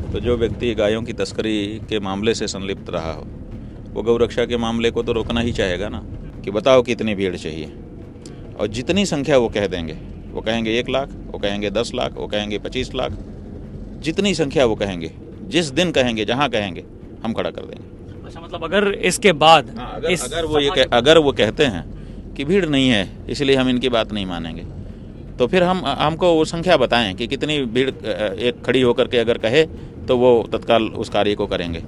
तो जो व्यक्ति गायों की तस्करी के मामले से संलिप्त रहा हो वो गौरक्षा के मामले को तो रोकना ही चाहेगा ना, कि बताओ कितनी भीड़ चाहिए, और जितनी संख्या वो कह देंगे, वो कहेंगे 1 लाख, वो कहेंगे 10 लाख, वो कहेंगे 25 लाख, जितनी संख्या वो कहेंगे, जिस दिन कहेंगे, जहाँ कहेंगे, हम खड़ा कर देंगे। अच्छा, मतलब अगर इसके बाद अगर वो कहते हैं कि भीड़ नहीं है इसलिए हम इनकी बात नहीं मानेंगे, तो फिर हमको वो संख्या बताएं कि कितनी भीड़ एक खड़ी होकर के अगर कहे तो वो तत्काल उस कार्य को करेंगे।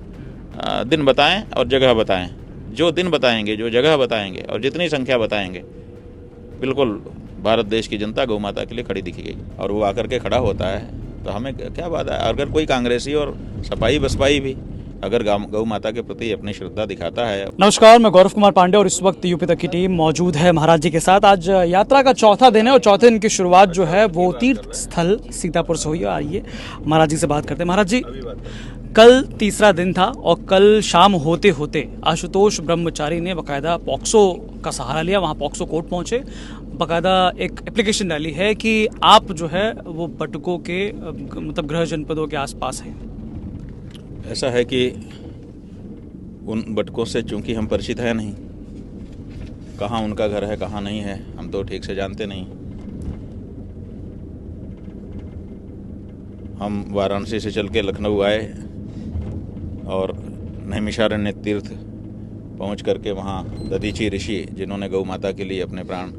दिन बताएं और जगह बताएं, जो दिन बताएंगे, जो जगह बताएंगे और जितनी संख्या बताएंगे, बिल्कुल भारत देश की जनता गौ माता के लिए खड़ी दिखेगी। और वो आकर के खड़ा होता है तो हमें क्या बात है, अगर कोई कांग्रेसी और सपाई बसपाई भी अगर गौ माता के प्रति अपनी श्रद्धा दिखाता है। नमस्कार, मैं गौरव कुमार पांडे और इस वक्त यूपी तक की टीम मौजूद है महाराज जी के साथ। आज यात्रा का चौथा दिन है और चौथे दिन की शुरुआत जो है वो तीर्थ स्थल सीतापुर से हुई है। आइए महाराज जी से बात करते हैं। महाराज जी, कल तीसरा दिन था और कल शाम होते होते आशुतोष ब्रह्मचारी ने बाकायदा पॉक्सो का सहारा लिया, वहाँ पॉक्सो कोर्ट पहुँचे, बाकायदा एक एप्लीकेशन डाली है कि आप जो है वो बटुकों के मतलब गृह जनपदों के आसपास हैं। ऐसा है कि उन बटकों से चूंकि हम परिचित है नहीं, कहाँ उनका घर है कहाँ नहीं है हम तो ठीक से जानते नहीं। हम वाराणसी से चल के लखनऊ आए और नैमिषारण्य तीर्थ पहुंच करके वहाँ दधीची ऋषि जिन्होंने गौ माता के लिए अपने प्राण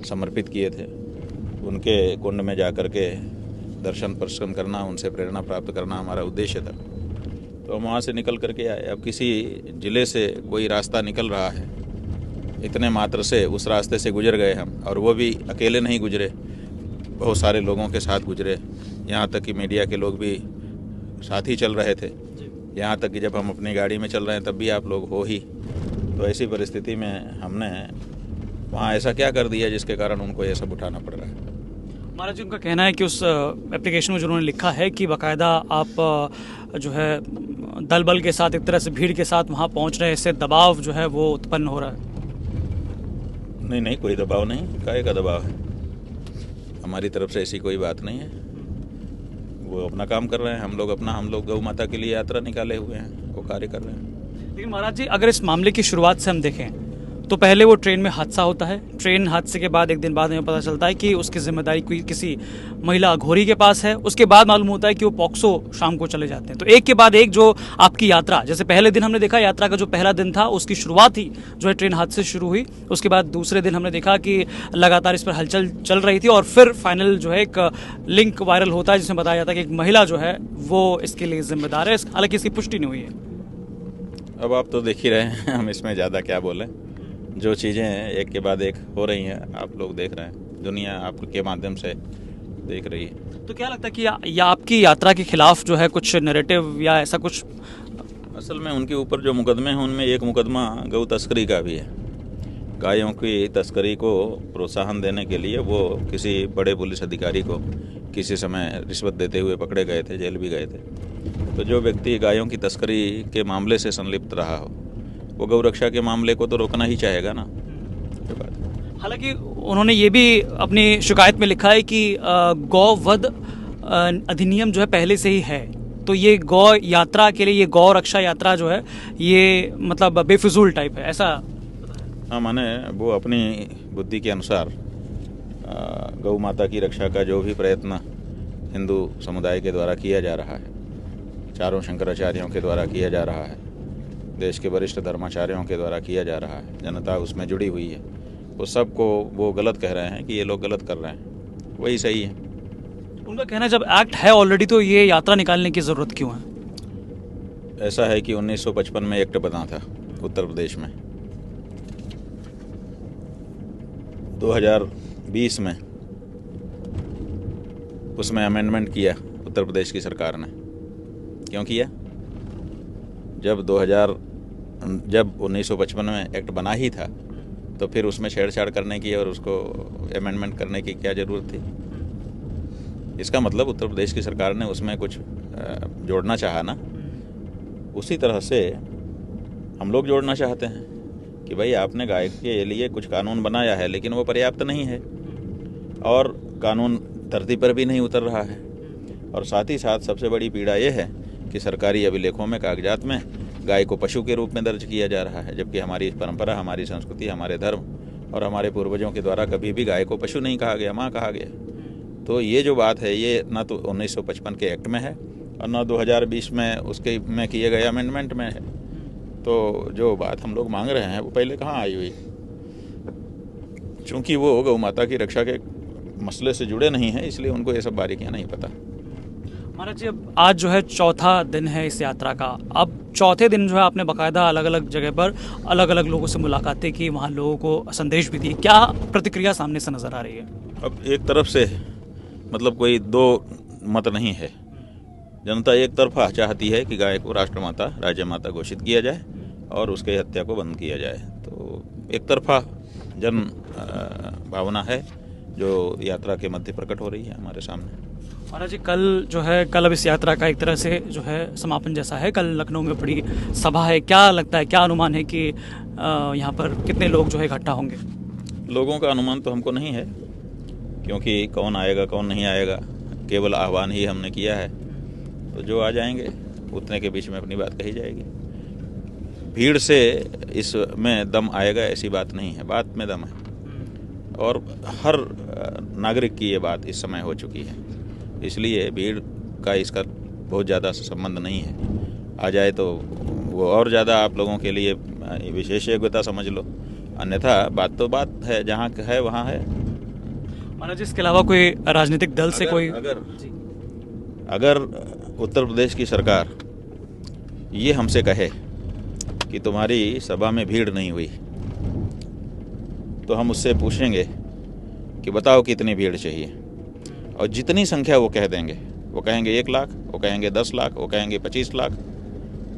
समर्पित किए थे, उनके कुंड में जा कर के दर्शन प्रदर्शन करना, उनसे प्रेरणा प्राप्त करना हमारा उद्देश्य था। तो हम वहाँ से निकल करके आए। अब किसी ज़िले से कोई रास्ता निकल रहा है, इतने मात्र से उस रास्ते से गुजर गए हम, और वो भी अकेले नहीं गुजरे, बहुत सारे लोगों के साथ गुजरे। यहाँ तक कि मीडिया के लोग भी साथ ही चल रहे थे, यहाँ तक कि जब हम अपनी गाड़ी में चल रहे हैं तब भी आप लोग हो ही। तो ऐसी परिस्थिति में हमने वहाँ ऐसा क्या कर दिया जिसके कारण उनको ये सब उठाना पड़ रहा है। महाराज जी, उनका कहना है कि उस एप्लीकेशन में जो उन्होंने लिखा है कि बाकायदा आप जो है दल बल के साथ, एक तरह से भीड़ के साथ वहाँ पहुँच रहे हैं, इससे दबाव जो है वो उत्पन्न हो रहा है। नहीं, कोई दबाव नहीं, काहे का दबाव है, हमारी तरफ से ऐसी कोई बात नहीं है। वो अपना काम कर रहे हैं, हम लोग गौ माता के लिए यात्रा निकाले हुए हैं, वो कार्य कर रहे हैं। लेकिन महाराज जी, अगर इस मामले की शुरुआत से हम देखें तो पहले वो ट्रेन में हादसा होता है, ट्रेन हादसे के बाद एक दिन बाद हमें पता चलता है कि उसकी जिम्मेदारी कोई किसी महिला अघोरी के पास है। उसके बाद मालूम होता है कि वो पॉक्सो शाम को चले जाते हैं। तो एक के बाद एक जो आपकी यात्रा, जैसे पहले दिन हमने देखा यात्रा का जो पहला दिन था उसकी शुरुआत ही जो है ट्रेन हादसे से शुरू हुई, उसके बाद दूसरे दिन हमने देखा कि लगातार इस पर हलचल चल रही थी और फिर फाइनल जो है एक लिंक वायरल होता है जिसमें बताया जाता है कि एक महिला जो है वो इसके लिए जिम्मेदार है। हालांकि इसकी पुष्टि नहीं हुई है। अब आप तो देख ही रहे हैं, हम इसमें ज़्यादा क्या बोलें। जो चीज़ें एक के बाद एक हो रही हैं आप लोग देख रहे हैं, दुनिया आपके माध्यम से देख रही है। तो क्या लगता है कि या आपकी यात्रा के खिलाफ जो है कुछ नैरेटिव या ऐसा कुछ? असल में उनके ऊपर जो मुकदमे हैं उनमें एक मुकदमा गौ तस्करी का भी है। गायों की तस्करी को प्रोत्साहन देने के लिए वो किसी बड़े पुलिस अधिकारी को किसी समय रिश्वत देते हुए पकड़े गए थे, जेल भी गए थे। तो जो व्यक्ति गायों की तस्करी के मामले से संलिप्त रहा हो वो गौरक्षा के मामले को तो रोकना ही चाहेगा ना। हालांकि उन्होंने ये भी अपनी शिकायत में लिखा है कि गौवध अधिनियम जो है पहले से ही है, तो ये गौ यात्रा के लिए, ये गौ रक्षा यात्रा जो है ये मतलब बेफिजूल टाइप है, ऐसा। हाँ, माने वो अपनी बुद्धि के अनुसार गौ माता की रक्षा का जो भी प्रयत्न हिंदू समुदाय के द्वारा किया जा रहा है, चारों शंकराचार्यों के द्वारा किया जा रहा है, देश के वरिष्ठ धर्माचार्यों के द्वारा किया जा रहा है, जनता उसमें जुड़ी हुई है, वो सबको वो गलत कह रहे हैं कि ये लोग गलत कर रहे हैं, वही सही है। उनका कहना है जब एक्ट है ऑलरेडी तो ये यात्रा निकालने की ज़रूरत क्यों है? ऐसा है कि 1955 में एक्ट बना था उत्तर प्रदेश में, 2020 में उसमें अमेंडमेंट किया उत्तर प्रदेश की सरकार ने। क्यों किया? जब 1955 में एक्ट बना ही था तो फिर उसमें छेड़छाड़ करने की और उसको अमेंडमेंट करने की क्या ज़रूरत थी? इसका मतलब उत्तर प्रदेश की सरकार ने उसमें कुछ जोड़ना चाहा ना। उसी तरह से हम लोग जोड़ना चाहते हैं कि भाई आपने गाय के लिए कुछ कानून बनाया है लेकिन वो पर्याप्त नहीं है और कानून धरती पर भी नहीं उतर रहा है। और साथ ही साथ सबसे बड़ी पीड़ा ये है कि सरकारी अभिलेखों में, कागजात में गाय को पशु के रूप में दर्ज किया जा रहा है, जबकि हमारी परंपरा, हमारी संस्कृति, हमारे धर्म और हमारे पूर्वजों के द्वारा कभी भी गाय को पशु नहीं कहा गया, माँ कहा गया। तो ये जो बात है ये ना तो 1955 के एक्ट में है और ना 2020 में उसके में किए गए अमेंडमेंट में है। तो जो बात हम लोग मांग रहे हैं वो पहले कहाँ आई हुई, चूँकि वो गौ माता की रक्षा के मसले से जुड़े नहीं हैं, इसलिए उनको ये सब बारीकियाँ नहीं पता। महाराज जी, अब आज जो है चौथा दिन है इस यात्रा का। अब चौथे दिन जो है आपने बाकायदा अलग अलग जगह पर अलग अलग लोगों से मुलाकातें की, वहाँ लोगों को संदेश भी दिए, क्या प्रतिक्रिया सामने से नज़र आ रही है? अब एक तरफ से मतलब कोई दो मत नहीं है। जनता एक तरफा चाहती है कि गाय को राष्ट्रमाता, राज्य माता घोषित किया जाए और उसके हत्या को बंद किया जाए। तो एक तरफा जन भावना है जो यात्रा के मध्य प्रकट हो रही है हमारे सामने। महाराज जी, कल अब इस यात्रा का एक तरह से जो है समापन जैसा है। कल लखनऊ में बड़ी सभा है, क्या लगता है, क्या अनुमान है कि यहाँ पर कितने लोग जो है इकट्ठा होंगे? लोगों का अनुमान तो हमको नहीं है, क्योंकि कौन आएगा कौन नहीं आएगा केवल आह्वान ही हमने किया है। तो जो आ जाएंगे उतने के बीच में अपनी बात कही जाएगी। भीड़ से इसमें दम आएगा ऐसी बात नहीं है, बात में दम है और हर नागरिक की ये बात इस समय हो चुकी है, इसलिए भीड़ का इसका बहुत ज़्यादा संबंध नहीं है। आ जाए तो वो और ज़्यादा आप लोगों के लिए विशेष योग्यता समझ लो, अन्यथा बात तो बात है, जहाँ है वहाँ है। महाराज, इसके अलावा कोई राजनीतिक दल से कोई अगर उत्तर प्रदेश की सरकार ये हमसे कहे कि तुम्हारी सभा में भीड़ नहीं हुई, तो हम उससे पूछेंगे कि बताओ कितनी भीड़ चाहिए, और जितनी संख्या वो कह देंगे, वो कहेंगे 1 लाख, वो कहेंगे 10 लाख, वो कहेंगे 25 लाख,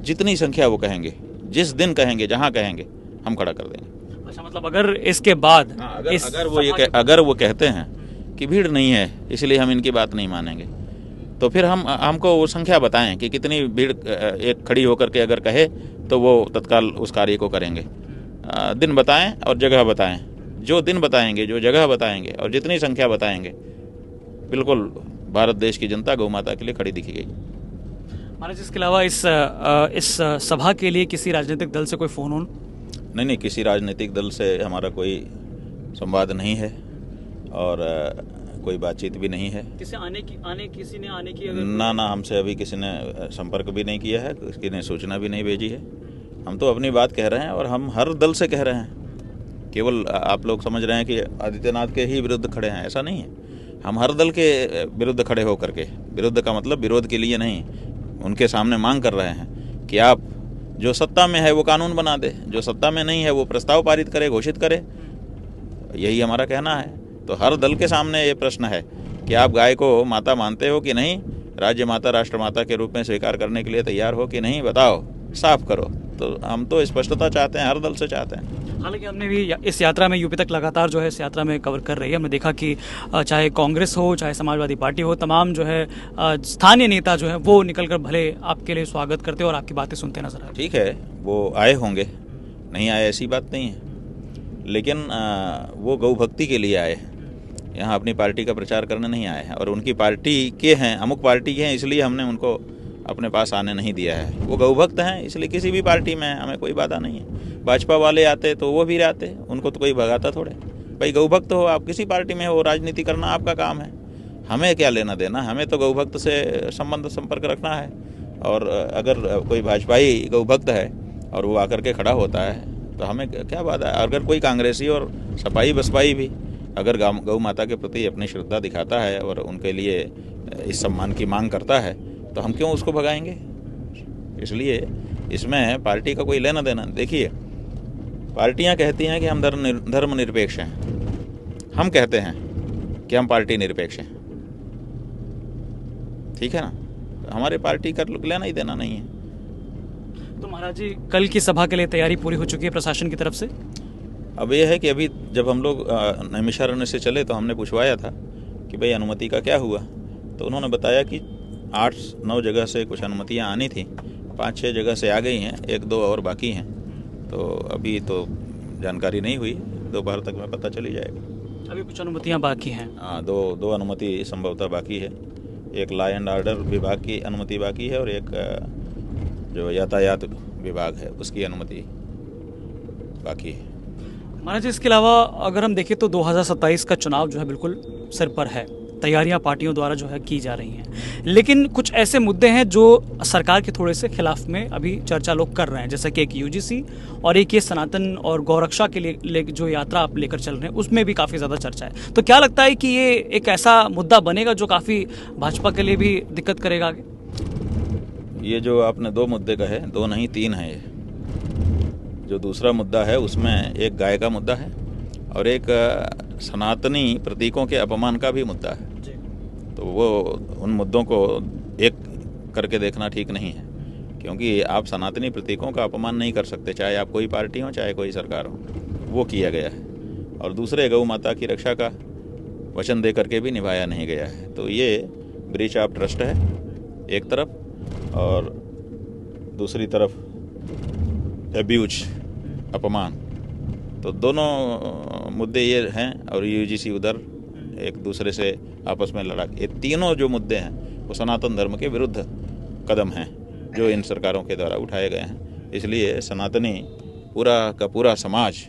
जितनी संख्या वो कहेंगे, जिस दिन कहेंगे, जहाँ कहेंगे, हम खड़ा कर देंगे। अच्छा, मतलब अगर इसके बाद अगर वो कहते हैं कि भीड़ नहीं है इसलिए हम इनकी बात नहीं मानेंगे, तो फिर हमको वो संख्या बताएं कि कितनी भीड़ एक खड़ी होकर के अगर कहे तो वो तत्काल उस कार्य को करेंगे। दिन बताएं और जगह बताएं, जो दिन बताएंगे, जो जगह बताएंगे और जितनी संख्या बताएंगे, बिल्कुल भारत देश की जनता गौ माता के लिए खड़ी दिखेगी। महाराज, इसके अलावा इस सभा के लिए किसी राजनीतिक दल से कोई फ़ोन ऑन? नहीं, किसी राजनीतिक दल से हमारा कोई संवाद नहीं है और कोई बातचीत भी नहीं है। किसी ने आने की ना हमसे अभी किसी ने संपर्क भी नहीं किया है, किसी ने सूचना भी नहीं भेजी है। हम तो अपनी बात कह रहे हैं और हम हर दल से कह रहे हैं। केवल आप लोग समझ रहे हैं कि आदित्यनाथ के ही विरुद्ध खड़े हैं, ऐसा नहीं है। हम हर दल के विरुद्ध खड़े होकर के, विरुद्ध का मतलब विरोध के लिए नहीं, उनके सामने मांग कर रहे हैं कि आप जो सत्ता में है वो कानून बना दे, जो सत्ता में नहीं है वो प्रस्ताव पारित करे, घोषित करे। यही हमारा कहना है। तो हर दल के सामने ये प्रश्न है कि आप गाय को माता मानते हो कि नहीं, राज्य माता, राष्ट्र माता के रूप में स्वीकार करने के लिए तैयार हो कि नहीं, बताओ, साफ करो। तो हम तो स्पष्टता चाहते हैं, हर दल से चाहते हैं। हालांकि हमने भी इस यात्रा में यूपी तक लगातार जो है इस यात्रा में कवर कर रही है, हमने देखा कि चाहे कांग्रेस हो, चाहे समाजवादी पार्टी हो, तमाम जो है स्थानीय नेता जो है वो निकलकर भले आपके लिए स्वागत करते और आपकी बातें सुनते नजर आए। ठीक है, वो आए होंगे, नहीं आए ऐसी बात नहीं है, लेकिन वो गौ भक्ति के लिए आए, यहाँ अपनी पार्टी का प्रचार करने नहीं आए हैं। और उनकी पार्टी के हैं, अमुक पार्टी के हैं, इसलिए हमने उनको अपने पास आने नहीं दिया है। वो गौ भक्त हैं, इसलिए किसी भी पार्टी में हमें कोई बाधा नहीं है। भाजपा वाले आते तो वो भी आते, उनको तो कोई भगाता थोड़े। भाई गौ भक्त हो, आप किसी पार्टी में हो, राजनीति करना आपका काम है, हमें क्या लेना देना। हमें तो गौ भक्त से संपर्क रखना है। और अगर कोई भाजपाई गौ भक्त है और वो आकर के खड़ा होता है तो हमें क्या बाधा है। अगर कोई कांग्रेसी और सपाई बसपाई भी अगर गौ माता के प्रति अपनी श्रद्धा दिखाता है और उनके लिए इस सम्मान की मांग करता है, तो हम क्यों उसको भगाएंगे। इसलिए इसमें पार्टी का कोई लेना देना। देखिए, पार्टियां कहती हैं कि हम धर्मनिरपेक्ष हैं, हम कहते हैं कि हम पार्टी निरपेक्ष हैं, ठीक है ना। हमारे पार्टी का लेना ही देना नहीं है। तो महाराज जी, कल की सभा के लिए तैयारी पूरी हो चुकी है प्रशासन की तरफ से? अब ये है कि अभी जब हम लोग नैमिषारण्य से चले तो हमने पूछवाया था कि भाई अनुमति का क्या हुआ, तो उन्होंने बताया कि 8-9 जगह से कुछ अनुमतियां आनी थी, 5-6 जगह से आ गई हैं, 1-2 और बाकी हैं। तो अभी तो जानकारी नहीं हुई, दोपहर तक में पता चली जाएगा। अभी कुछ अनुमतियां बाकी हैं? हाँ, दो अनुमति संभवतः बाकी है एक लॉ एंड ऑर्डर विभाग की अनुमति बाकी है और एक जो यातायात विभाग है उसकी अनुमति बाकी है। महाराज जी, इसके अलावा अगर हम देखें तो 2027 का चुनाव जो है बिल्कुल सिर पर है, तैयारियां पार्टियों द्वारा जो है की जा रही हैं, लेकिन कुछ ऐसे मुद्दे हैं जो सरकार के थोड़े से खिलाफ में अभी चर्चा लोग कर रहे हैं, जैसे कि एक यूजीसी और एक ये सनातन और गौरक्षा के लिए जो यात्रा आप लेकर चल रहे हैं उसमें भी काफ़ी ज़्यादा चर्चा है। तो क्या लगता है कि ये एक ऐसा मुद्दा बनेगा जो काफ़ी भाजपा के लिए भी दिक्कत करेगा आगे? ये जो आपने दो मुद्दे कहे, दो नहीं तीन है ये। जो दूसरा मुद्दा है उसमें एक गाय का मुद्दा है और एक सनातनी प्रतीकों के अपमान का भी मुद्दा है। तो वो उन मुद्दों को एक करके देखना ठीक नहीं है, क्योंकि आप सनातनी प्रतीकों का अपमान नहीं कर सकते, चाहे आप कोई पार्टी हो चाहे कोई सरकार हो। वो किया गया है। और दूसरे, गौ माता की रक्षा का वचन दे करके भी निभाया नहीं गया है। तो ये ब्रीच ऑफ ट्रस्ट है एक तरफ, और दूसरी तरफ एब्यूज, अपमान। तो दोनों मुद्दे ये हैं और यूजीसी उधर एक दूसरे से आपस में लड़ा। ये तीनों जो मुद्दे हैं वो सनातन धर्म के विरुद्ध कदम हैं जो इन सरकारों के द्वारा उठाए गए हैं। इसलिए सनातनी पूरा का पूरा समाज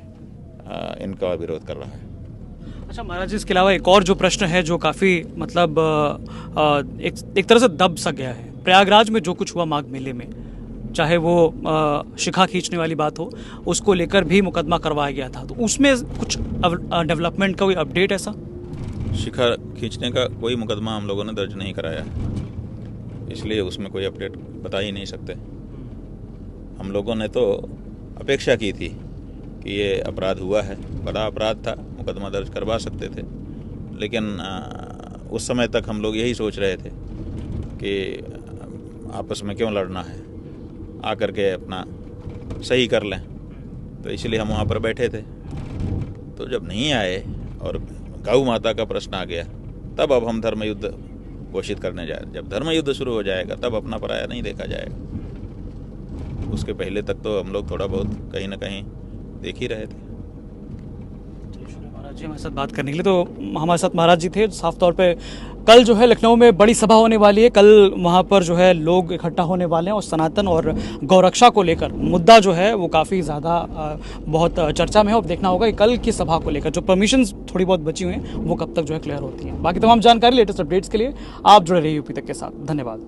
इनका विरोध कर रहा है। अच्छा महाराज जी, इसके अलावा एक और जो प्रश्न है जो काफ़ी मतलब एक तरह से दब सा गया है, प्रयागराज में जो कुछ हुआ माघ मेले में, चाहे वो शिखा खींचने वाली बात हो, उसको लेकर भी मुकदमा करवाया गया था, तो उसमें कुछ डेवलपमेंट का कोई अपडेट ऐसा? शिखा खींचने का कोई मुकदमा हम लोगों ने दर्ज नहीं कराया, इसलिए उसमें कोई अपडेट बता ही नहीं सकते। हम लोगों ने तो अपेक्षा की थी कि ये अपराध हुआ है, बड़ा अपराध था, मुकदमा दर्ज करवा सकते थे, लेकिन उस समय तक हम लोग यही सोच रहे थे कि आपस में क्यों लड़ना है, आकर के अपना सही कर लें। तो इसलिए हम वहाँ पर बैठे थे। तो जब नहीं आए और गौ माता का प्रश्न आ गया, तब अब हम धर्म युद्ध घोषित करने जाए। जब धर्म युद्ध शुरू हो जाएगा तब अपना पराया नहीं देखा जाएगा। उसके पहले तक तो हम लोग थोड़ा बहुत कहीं ना कहीं देख ही रहे थे। महाराज जी हमारे साथ बात करने के लिए, तो हमारे साथ महाराज जी थे। साफ तौर पे कल जो है लखनऊ में बड़ी सभा होने वाली है, कल वहाँ पर जो है लोग इकट्ठा होने वाले हैं और सनातन और गौरक्षा को लेकर मुद्दा जो है वो काफ़ी ज़्यादा बहुत चर्चा में है। अब देखना होगा कि कल की सभा को लेकर जो परमिशंस थोड़ी बहुत बची हुई हैं वो कब तक जो है क्लियर होती हैं। बाकी तमाम जानकारी, लेटेस्ट अपडेट्स के लिए आप जुड़े रहिए यूपी तक के साथ। धन्यवाद।